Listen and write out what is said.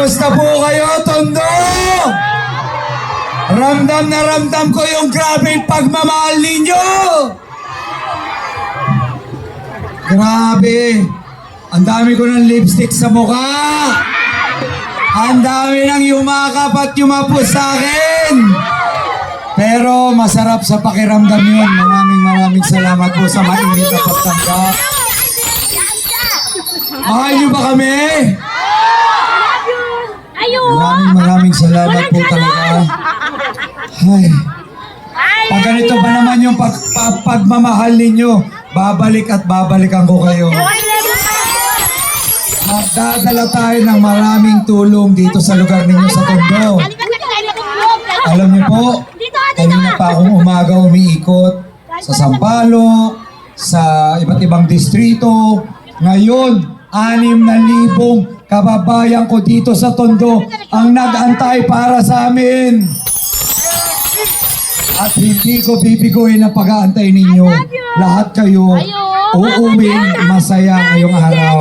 Kamusta po kayo, Tondo? Ramdam na ramdam ko yung grabe pagmamahal ninyo. Grabe. Ang dami ko ng lipstick sa mukha. Ang dami nang yumakap at yumapos sa akin. Pero masarap sa pakiramdam yun. Maraming salamat po sa mainit na pagtanggap. Mahal niyo ba kami? Maraming salamat po talaga. Ay, pag ganito ba naman yung pagmamahal ninyo, babalik at babalikan ko kayo. Magdadala tayo ng maraming tulong dito sa lugar ninyo sa Tondo. Alam niyo po, kanina pa akong umaga umiikot sa Sampaloc, sa iba't ibang distrito. Ngayon, 6,000 kababayan ko dito sa Tondo ang nag-antay para sa amin. At hindi ko bibiguin ang pag-aantay ninyo. Lahat kayo uuwing masaya ngayong araw.